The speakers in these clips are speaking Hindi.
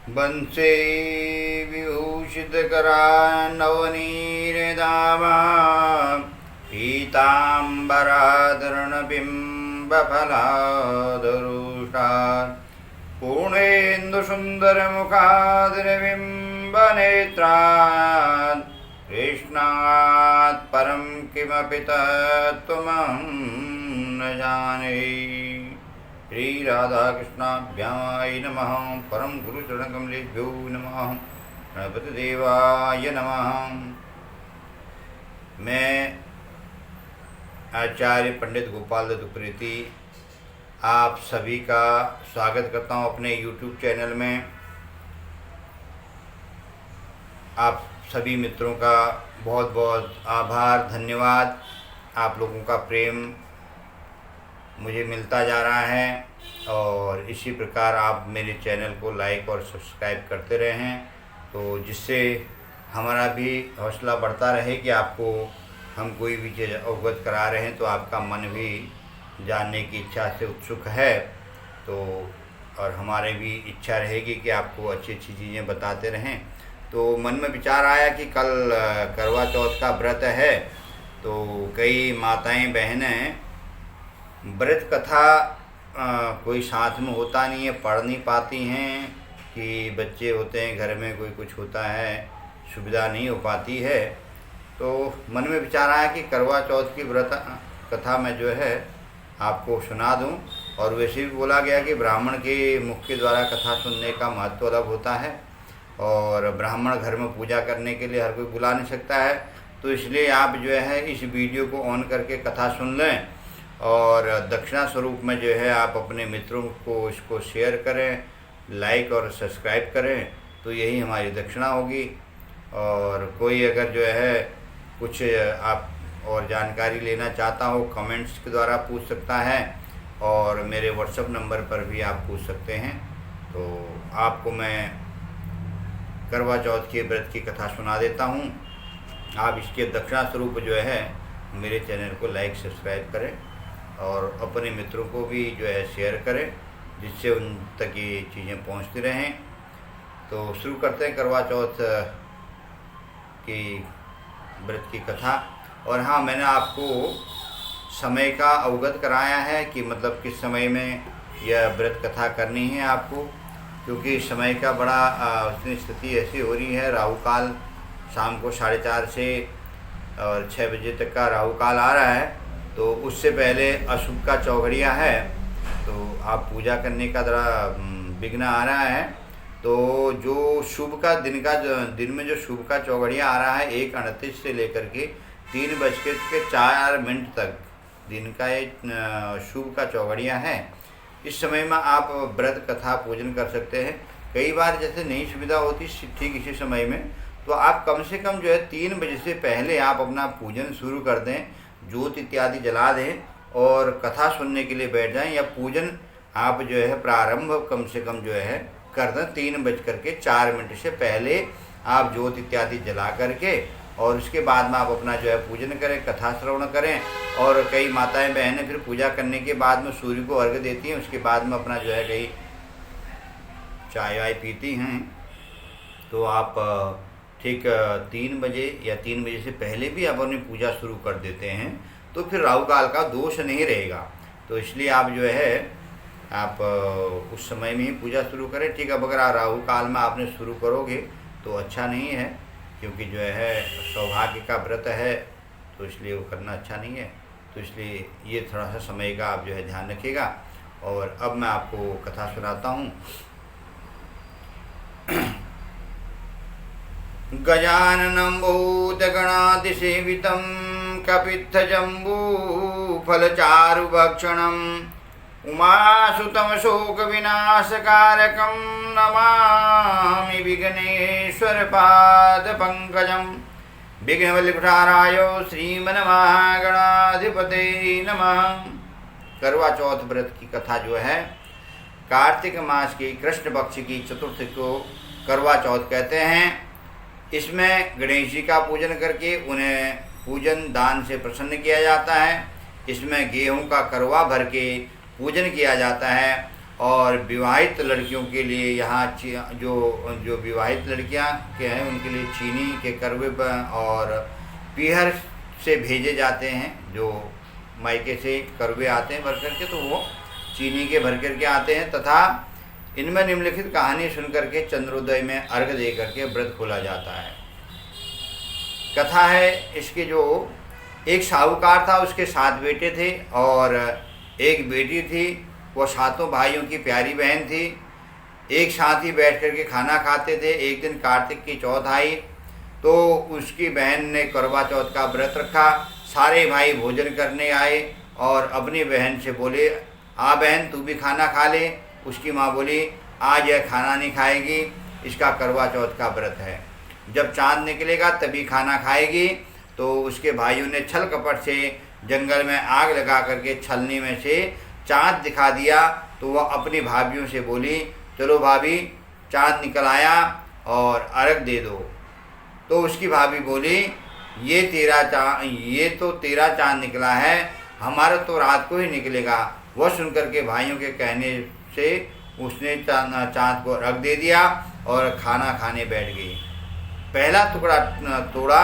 वंशे विभूषितकरा नवनीरदावा पीताम्बराधरणबिम्बफलादरुषा पूर्णेन्दुसुन्दरमुखाद्रबिम्बनेत्रात् कृष्णात् परं किमपि तत्त्वमहं न जाने। श्री राधा कृष्णाभ्याय नमः। परम गुरु चरणकमलेभ्यो नमः। गणपति देवाय नमः। मैं आचार्य पंडित गोपाल दत्त उप्रेती आप सभी का स्वागत करता हूं अपने YouTube चैनल में। आप सभी मित्रों का बहुत बहुत आभार, धन्यवाद। आप लोगों का प्रेम मुझे मिलता जा रहा है और इसी प्रकार आप मेरे चैनल को लाइक और सब्सक्राइब करते रहें, तो जिससे हमारा भी हौसला बढ़ता रहे कि आपको हम कोई भी चीज़ अवगत करा रहे हैं तो आपका मन भी जानने की इच्छा से उत्सुक है। तो और हमारे भी इच्छा रहेगी कि आपको अच्छी अच्छी चीज़ें बताते रहें। तो मन में विचार आया कि कल करवा चौथ का व्रत है, तो कई माताएं बहनें व्रत कथा कोई साथ में होता नहीं है, पढ़ नहीं पाती हैं कि बच्चे होते हैं घर में, कोई कुछ होता है, सुविधा नहीं हो पाती है। तो मन में विचार आया कि करवा चौथ की व्रत कथा में जो है आपको सुना दूं। और वैसे भी बोला गया कि ब्राह्मण के मुख के द्वारा कथा सुनने का महत्व अलग होता है और ब्राह्मण घर में पूजा करने के लिए हर कोई बुला नहीं सकता है। तो इसलिए आप जो है इस वीडियो को ऑन करके कथा सुन लें और दक्षिणा स्वरूप में जो है आप अपने मित्रों को इसको शेयर करें, लाइक और सब्सक्राइब करें, तो यही हमारी दक्षिणा होगी। और कोई अगर जो है कुछ आप और जानकारी लेना चाहता हो कमेंट्स के द्वारा पूछ सकता है और मेरे व्हाट्सएप नंबर पर भी आप पूछ सकते हैं। तो आपको मैं करवा चौथ के व्रत की कथा सुना देता हूँ। आप इसके दक्षिणा स्वरूप जो है मेरे चैनल को लाइक सब्सक्राइब करें और अपने मित्रों को भी जो है शेयर करें, जिससे उन तक ये चीज़ें पहुंचती रहें। तो शुरू करते हैं करवा चौथ की व्रत की कथा। और हाँ, मैंने आपको समय का अवगत कराया है कि मतलब किस समय में यह व्रत कथा करनी है आपको, क्योंकि समय का बड़ा स्थिति ऐसी हो रही है। राहु काल शाम को 4:30 से और 6 बजे तक का राहु काल आ रहा है, तो उससे पहले अशुभ का चौघड़िया है, तो आप पूजा करने का ज़रा विघ्न आ रहा है। तो जो शुभ का दिन में जो शुभ का चौघड़िया आ रहा है 1:29 से लेकर के 3:04 तक दिन का एक शुभ का चौघड़िया है। इस समय में आप व्रत कथा पूजन कर सकते हैं। कई बार जैसे नहीं सुविधा होती ठीक इसी समय में, तो आप कम से कम जो है 3 बजे से पहले आप अपना पूजन शुरू कर दें, ज्योत इत्यादि जला दें और कथा सुनने के लिए बैठ जाएं, या पूजन आप जो है प्रारंभ कम से कम जो है कर दें 3:04 से पहले आप ज्योत इत्यादि जला करके, और उसके बाद में आप अपना जो है पूजन करें, कथा श्रवण करें। और कई माताएं बहनें फिर पूजा करने के बाद में सूर्य को अर्घ्य देती हैं, उसके बाद में अपना जो है कई चाय वाय पीती हैं। तो आप ठीक 3 बजे या 3 बजे से पहले भी आप अपनी पूजा शुरू कर देते हैं, तो फिर राहु काल का दोष नहीं रहेगा। तो इसलिए आप जो है आप उस समय में ही पूजा शुरू करें। ठीक है, अब अगर राहु काल में आपने शुरू करोगे तो अच्छा नहीं है, क्योंकि जो है सौभाग्य का व्रत है, तो इसलिए वो करना अच्छा नहीं है। तो इसलिए ये थोड़ा सा समय का आप जो है ध्यान रखिएगा। और अब मैं आपको कथा सुनाता हूँ। गजाननं भूतगणातिसेवितं कपित्थजम्बूफलचारुभक्षणम् उमासुतं शोकविनाशकारकं नमामि विघ्नेश्वरपादपङ्कजं। विघ्नवल्लभठाराय श्रीमन्महागणाधिपते नमः। करवा चौथ व्रत की कथा जो है कार्तिक मास की कृष्ण पक्ष की चतुर्थी को करवा चौथ कहते हैं। इसमें गणेश जी का पूजन करके उन्हें पूजन दान से प्रसन्न किया जाता है। इसमें गेहूं का करवा भर के पूजन किया जाता है और विवाहित लड़कियों के लिए यहाँ जो जो विवाहित लड़कियाँ के हैं उनके लिए चीनी के करवे और पीहर से भेजे जाते हैं। जो मायके से करवे आते हैं भर करके, तो वो चीनी के भर करके आते हैं। तथा इनमें निम्नलिखित कहानी सुन करके चंद्रोदय में अर्घ दे करके व्रत खोला जाता है। कथा है इसके, जो एक साहूकार था, उसके 7 बेटे थे और एक बेटी थी। वो 7 भाइयों की प्यारी बहन थी। एक साथ ही बैठ कर के खाना खाते थे। एक दिन कार्तिक की चौथ आई तो उसकी बहन ने करवा चौथ का व्रत रखा। सारे भाई भोजन करने आए और अपनी बहन से बोले, आ बहन तू भी खाना खा ले। उसकी माँ बोली, आज यह खाना नहीं खाएगी, इसका करवा चौथ का व्रत है, जब चाँद निकलेगा तभी खाना खाएगी। तो उसके भाइयों ने छल कपट से जंगल में आग लगा करके छलनी में से चाँद दिखा दिया। तो वह अपनी भाभियों से बोली, चलो भाभी चाँद निकल आया और अर्घ दे दो। तो उसकी भाभी बोली, ये तो तेरा चाँद निकला है, हमारा तो रात को ही निकलेगा। वह सुनकर के भाइयों के कहने से उसने चाँद को रख दे दिया और खाना खाने बैठ गई। पहला टुकड़ा तोड़ा,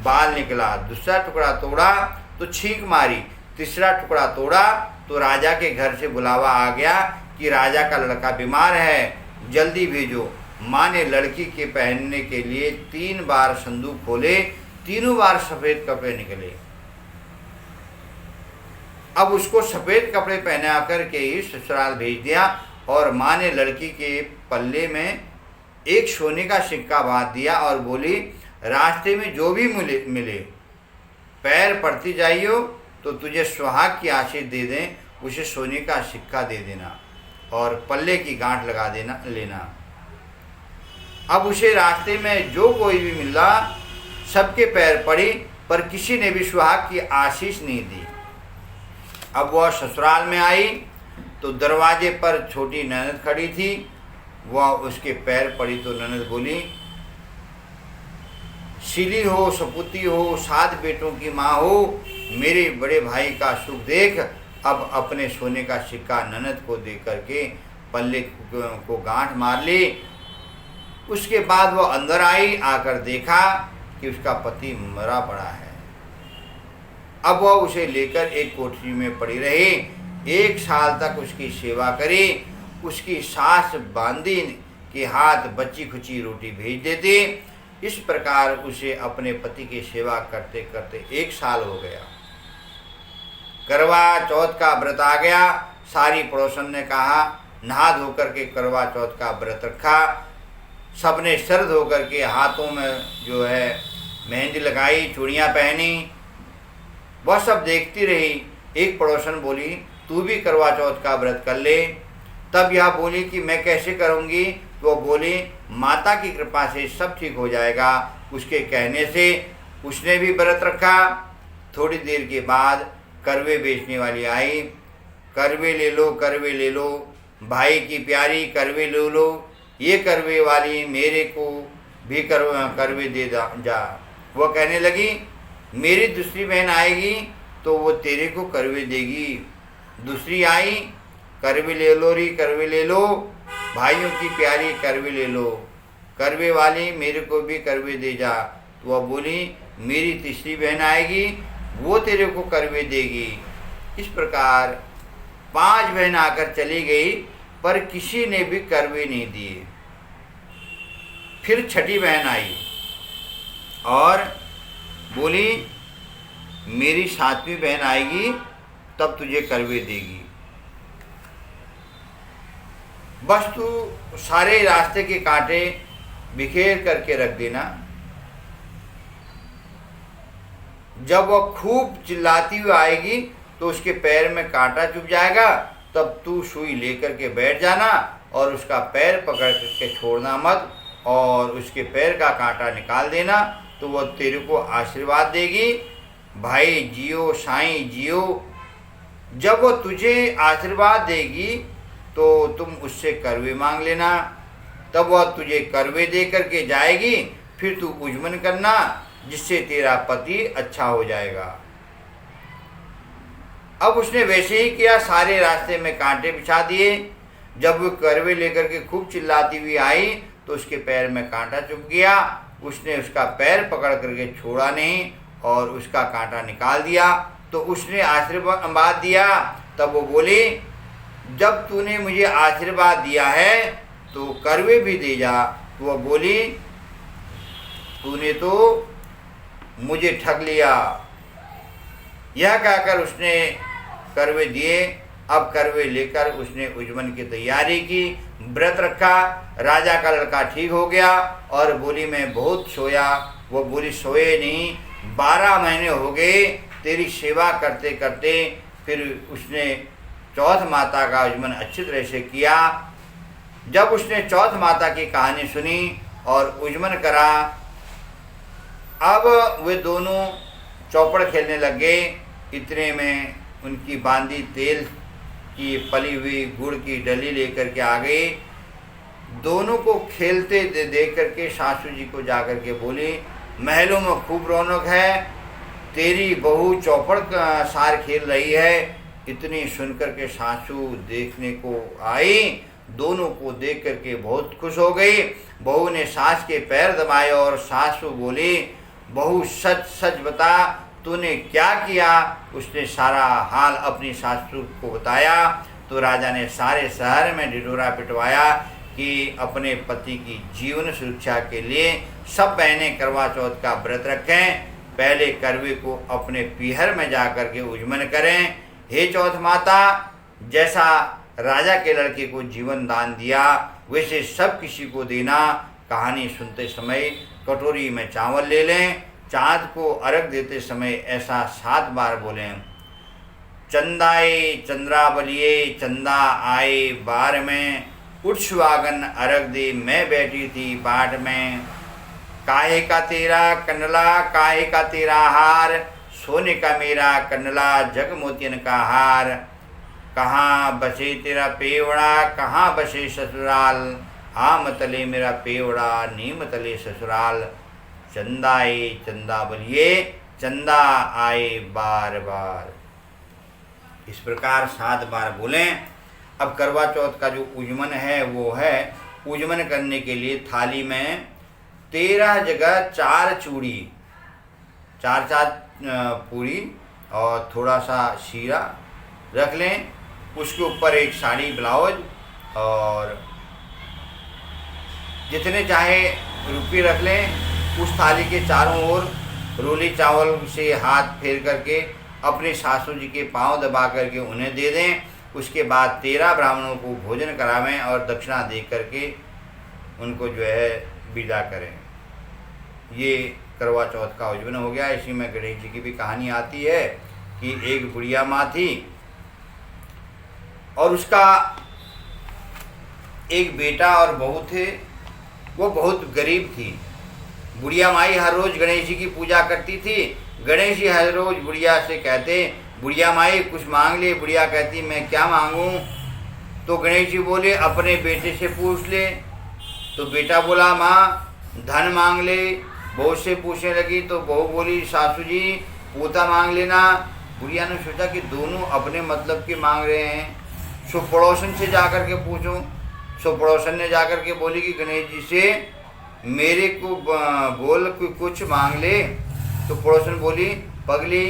बाल निकला। दूसरा टुकड़ा तोड़ा तो छींक मारी। तीसरा टुकड़ा तोड़ा तो राजा के घर से बुलावा आ गया कि राजा का लड़का बीमार है, जल्दी भेजो। माँ ने लड़की के पहनने के लिए 3 बार संदूक खोले, तीनों बार सफ़ेद कपड़े निकले। अब उसको सफ़ेद कपड़े पहना करके ही ससुराल भेज दिया और माँ ने लड़की के पल्ले में एक सोने का सिक्का बांध दिया और बोली, रास्ते में जो भी मिले पैर पड़ती जाइयो तो तुझे सुहाग की आशीष दे दें, उसे सोने का सिक्का दे देना और पल्ले की गांठ लगा लेना। अब उसे रास्ते में जो कोई भी मिला सबके पैर पड़ी, पर किसी ने भी सुहाग की आशीष नहीं दी। अब वह ससुराल में आई तो दरवाजे पर छोटी ननद खड़ी थी। वह उसके पैर पड़ी तो ननद बोली, सिली हो, सपूती हो, 7 बेटों की माँ हो, मेरे बड़े भाई का सुख देख। अब अपने सोने का सिक्का ननद को दे करके पल्ले को गांठ मार ली। उसके बाद वह अंदर आई, आकर देखा कि उसका पति मरा पड़ा है। अब वह उसे लेकर एक कोठरी में पड़ी रही। 1 साल तक उसकी सेवा करी। उसकी सास बांदी के हाथ बची खुची रोटी भेज देती। इस प्रकार उसे अपने पति की सेवा करते करते 1 साल हो गया। करवा चौथ का व्रत आ गया। सारी पड़ोसन ने कहा, नहा धोकर के करवा चौथ का व्रत रखा। सबने सर धोकर के हाथों में जो है मेहंदी लगाई, चूड़ियाँ पहनी। वह सब देखती रही। एक पड़ोसन बोली, तू भी करवा चौथ का व्रत कर ले। तब यह बोली कि मैं कैसे करूँगी? तो बोली, माता की कृपा से सब ठीक हो जाएगा। उसके कहने से उसने भी व्रत रखा। थोड़ी देर के बाद करवे बेचने वाली आई। करवे ले लो, करवे ले लो, भाई की प्यारी करवे ले लो। ये करवे वाली मेरे को भी करवे दे जा। वह कहने लगी, मेरी दूसरी बहन आएगी तो वो तेरे को करवे देगी। दूसरी आई, करवे ले लो री, करवे ले लो, भाइयों की प्यारी करवे ले लो, करवे वाली मेरे को भी करवे दे जा। तो वह बोली, मेरी तीसरी बहन आएगी, वो तेरे को करवे देगी। इस प्रकार 5 बहन आकर चली गई, पर किसी ने भी करवे नहीं दिए। फिर छठी बहन आई और बोली, मेरी 7वीं बहन आएगी तब तुझे करवे देगी। बस तू सारे रास्ते के कांटे बिखेर करके रख देना। जब वह खूब चिल्लाती हुई आएगी तो उसके पैर में कांटा चुभ जाएगा। तब तू सुई लेकर के बैठ जाना और उसका पैर पकड़ के छोड़ना मत और उसके पैर का कांटा निकाल देना। तो वह तेरे को आशीर्वाद देगी, भाई जियो, साईं जियो। जब वो तुझे आशीर्वाद देगी तो तुम उससे करवे मांग लेना। तब वह तुझे करवे दे करके जाएगी। फिर तू उजमन करना, जिससे तेरा पति अच्छा हो जाएगा। अब उसने वैसे ही किया। सारे रास्ते में कांटे बिछा दिए। जब वो करवे लेकर के खूब चिल्लाती हुई आई तो उसके पैर में कांटा चुभ गया। उसने उसका पैर पकड़ करके छोड़ा नहीं और उसका कांटा निकाल दिया। तो उसने आशीर्वाद दिया। तब वो बोली, जब तूने मुझे आशीर्वाद दिया है तो करवे भी दे जा। तो वह बोली, तूने तो मुझे ठग लिया। यह कहकर उसने करवे दिए। अब करवे लेकर उसने उजमन की तैयारी की, व्रत रखा। राजा का लड़का ठीक हो गया और बोली, मैं बहुत सोया। वो बोली, सोए नहीं, 12 महीने हो गए तेरी सेवा करते करते। फिर उसने चौथ माता का उजमन अच्छी तरह से किया। जब उसने चौथ माता की कहानी सुनी और उजमन करा, अब वे दोनों चौपड़ खेलने लग गए। इतने में उनकी बांदी तेल की पली हुई गुड़ की डली लेकर के आ गई। दोनों को खेलते देख करके सासू जी को जाकर के बोली, महलों में खूब रौनक है, तेरी बहू चौपड़ सार खेल रही है। इतनी सुनकर के सासू देखने को आई। दोनों को देख करके बहुत खुश हो गई। बहू ने सास के पैर दबाए और सासू बोली, बहू सच सच बता, तूने क्या किया। उसने सारा हाल अपनी सासू को बताया। तो राजा ने सारे शहर में ढिढोरा पिटवाया कि अपने पति की जीवन सुरक्षा के लिए सब बहनें करवा चौथ का व्रत रखें। पहले करवे को अपने पीहर में जाकर के उजमन करें। हे चौथ माता, जैसा राजा के लड़के को जीवन दान दिया वैसे सब किसी को देना। कहानी सुनते समय कटोरी में चावल ले लें। चाँद को अर्घ देते समय ऐसा 7 बार बोलें, चंदाए चंद्रावलिये चंदा आए बार में, उठ सुहागन अर्घ दे मैं बैठी थी बाट में। काहे का तेरा कंडला काहे का तेरा हार, सोने का मेरा कंडला जग मोतियन का हार। कहाँ बसे तेरा पेवड़ा कहाँ बसे ससुराल, आम तले मेरा पेवड़ा नीम तले ससुराल। चंदाए चंदा बलिए चंदा आए बार बार। इस प्रकार 7 बार बोलें। अब करवा चौथ का जो उजमन है वो है, उजमन करने के लिए थाली में 13 जगह 4 चूड़ी, 4 पूरी और थोड़ा सा शीरा रख लें। उसके ऊपर एक साड़ी ब्लाउज और जितने चाहे रुपये रख लें। उस थाली के चारों ओर रोली चावल से हाथ फेर करके अपने सासू जी के पांव दबा करके उन्हें दे दें। उसके बाद 13 ब्राह्मणों को भोजन करावें और दक्षिणा दे करके उनको जो है विदा करें। ये करवा चौथ का उजमन हो गया। इसी में गणेश जी की भी कहानी आती है कि एक बुढ़िया माँ थी और उसका एक बेटा और बहू थे। वो बहुत गरीब थी। बुढ़िया माई हर रोज़ गणेश जी की पूजा करती थी। गणेश जी हर रोज़ बुढ़िया से कहते, बुढ़िया माई कुछ मांग ले। बुढ़िया कहती, मैं क्या मांगूं। तो गणेश जी बोले, अपने बेटे से पूछ ले। तो बेटा बोला, माँ धन मांग ले। बहू से पूछने लगी तो बहू बोली, सासू जी पोता मांग लेना। बुढ़िया ने सोचा कि दोनों अपने मतलब के मांग रहे हैं, सो पड़ोसन से जाकर के पूछूं। सो पड़ोसन ने जाकर के बोली कि गणेश जी से मेरे को बोल कुछ मांग ले। तो पड़ोसन बोली, पगली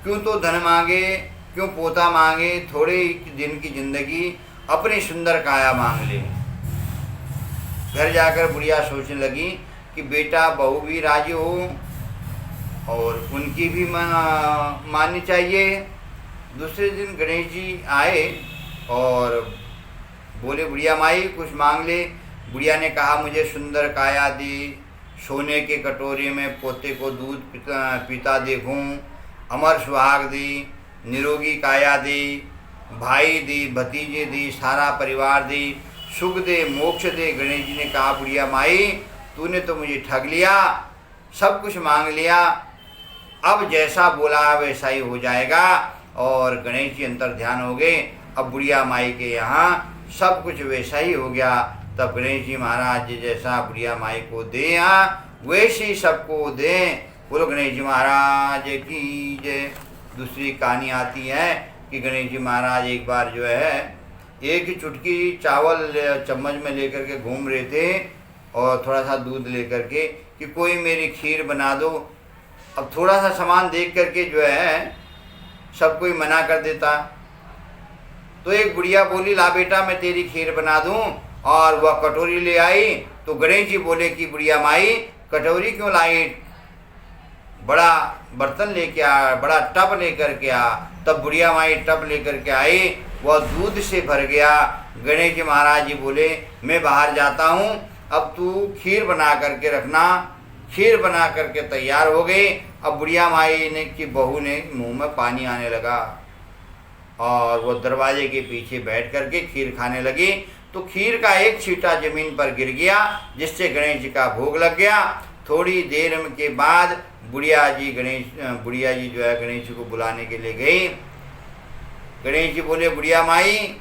क्यों तो धन मांगे, क्यों पोता मांगे, थोड़े दिन की जिंदगी, अपनी सुंदर काया मांग ले। घर जाकर बुढ़िया सोचने लगी कि बेटा बहू भी राजी हो और उनकी भी माननी चाहिए। दूसरे दिन गणेश जी आए और बोले, बुढ़िया माई कुछ मांग ले। बुढ़िया ने कहा, मुझे सुंदर काया दी, सोने के कटोरे में पोते को दूध पीता देखूं, अमर सुहाग दी, निरोगी काया दी, भाई दी, भतीजे दी, सारा परिवार दी, सुख दे, मोक्ष दे। गणेश जी ने कहा, बुढ़िया माई तूने तो मुझे ठग लिया, सब कुछ मांग लिया, अब जैसा बोला वैसा ही हो जाएगा। और गणेश जी अंतर ध्यान हो गए। अब बुढ़िया माई के यहाँ सब कुछ वैसा ही हो गया। तब गणेश जी महाराज जी जैसा बुढ़िया माई को दे वैसे ही सबको दें। बोलो गणेश जी महाराज की जय। दूसरी कहानी आती है कि गणेश जी महाराज एक बार जो है एक ही चुटकी चावल चम्मच में लेकर के घूम रहे थे और थोड़ा सा दूध लेकर के कि कोई मेरी खीर बना दो। अब थोड़ा सा सामान देख करके जो है सब कोई मना कर देता। तो एक बुढ़िया बोली, ला बेटा मैं तेरी खीर बना दूं, और वह कटोरी ले आई। तो गणेश जी बोले कि बुढ़िया माई कटोरी क्यों लाई, बड़ा बर्तन लेके आ, बड़ा टब लेकर के आ। तब बुढ़िया माई टब लेकर के आई, वह दूध से भर गया। गणेश जी महाराज जी बोले मैं बाहर जाता हूँ, अब तू खीर बना करके रखना। खीर बना करके तैयार हो गई। अब बुढ़िया माई ने की बहू ने मुंह में पानी आने लगा और वो दरवाजे के पीछे बैठ करके खीर खाने लगी। तो खीर का एक छींटा जमीन पर गिर गया, जिससे गणेश जी का भोग लग गया। थोड़ी देर के बाद बुढ़िया जी जो है गणेश जी को बुलाने के लिए गई। गणेश जी बोले बुढ़िया माई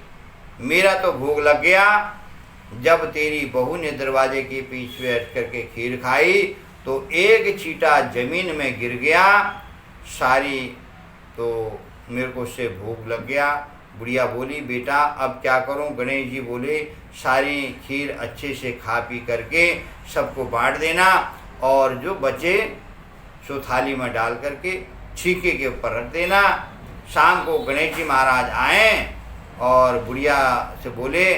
मेरा तो भोग लग गया, जब तेरी बहू ने दरवाजे के पीछे बैठ करके खीर खाई तो एक छींटा जमीन में गिर गया सारी, तो मेरे को उससे भूख लग गया। बुढ़िया बोली बेटा अब क्या करूं। गणेश जी बोले सारी खीर अच्छे से खा पी करके सबको बांट देना, और जो बचे सो थाली में डाल करके छीके के ऊपर रख देना। शाम को गणेश जी महाराज आए और बुढ़िया से बोले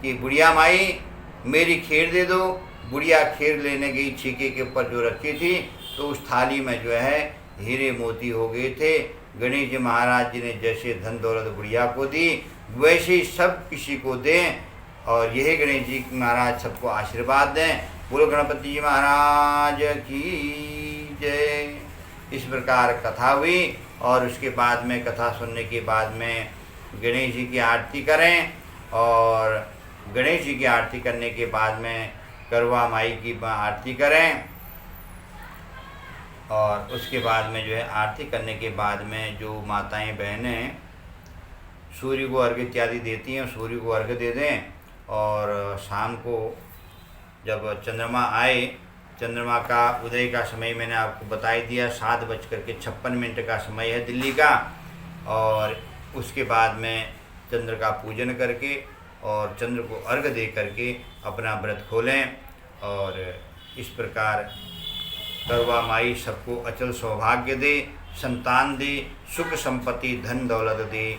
कि बुढ़िया माई मेरी खीर दे दो। बुढ़िया खीर लेने गई, छीके के ऊपर जो रखी थी, तो उस थाली में जो है हीरे मोती हो गए थे। गणेश जी महाराज जी ने जैसे धन दौलत बुढ़िया को दी, वैसे ही सब किसी को दें, और यही गणेश जी महाराज सबको आशीर्वाद दें। बोलो गणपति जी महाराज की जय। इस प्रकार कथा हुई, और उसके बाद में कथा सुनने के बाद में गणेश जी की आरती करें, और गणेश जी की आरती करने के बाद में करवा माई की आरती करें, और उसके बाद में जो है आरती करने के बाद में जो माताएं बहनें सूर्य को अर्घ्य इत्यादि देती हैं, सूर्य को अर्घ्य दे दें। और शाम को जब चंद्रमा आए, चंद्रमा का उदय का समय मैंने आपको बता ही दिया, 7:56 का समय है दिल्ली का। और उसके बाद में चंद्र का पूजन करके और चंद्र को अर्घ्य दे करके अपना व्रत खोलें, और इस प्रकार करवा माई सबको अचल सौभाग्य दे, संतान दे, सुख संपत्ति धन दौलत दे।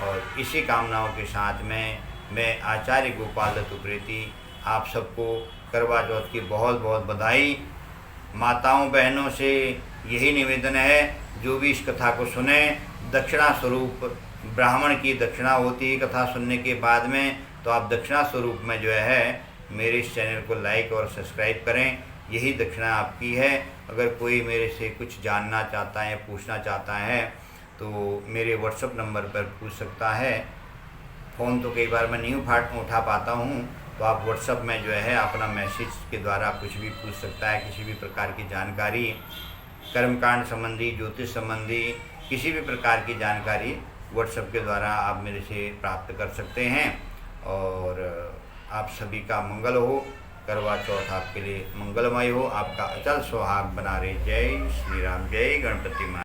और इसी कामनाओं के साथ में मैं आचार्य गोपाल दत्त उप्रेती आप सबको करवा चौथ की बहुत बहुत बधाई। माताओं बहनों से यही निवेदन है, जो भी इस कथा को सुने, दक्षिणा स्वरूप ब्राह्मण की दक्षिणा होती है कथा सुनने के बाद में, तो आप दक्षिणा स्वरूप में जो है मेरे इस चैनल को लाइक और सब्सक्राइब करें। यही दक्षिणा आपकी है। अगर कोई मेरे से कुछ जानना चाहता है, पूछना चाहता है, तो मेरे व्हाट्सएप नंबर पर पूछ सकता है। फ़ोन तो कई बार मैं नहीं उठा पाता हूँ, तो आप व्हाट्सएप में जो है अपना मैसेज के द्वारा कुछ भी पूछ सकता है। किसी भी प्रकार की जानकारी, कर्मकांड संबंधी, ज्योतिष संबंधी, किसी भी प्रकार की जानकारी व्हाट्सएप के द्वारा आप मेरे से प्राप्त कर सकते हैं। और आप सभी का मंगल हो, करवा चौथ आपके लिए मंगलमय हो, आपका अचल सुहाग बना रहे। जय श्री राम, जय गणपति माँ।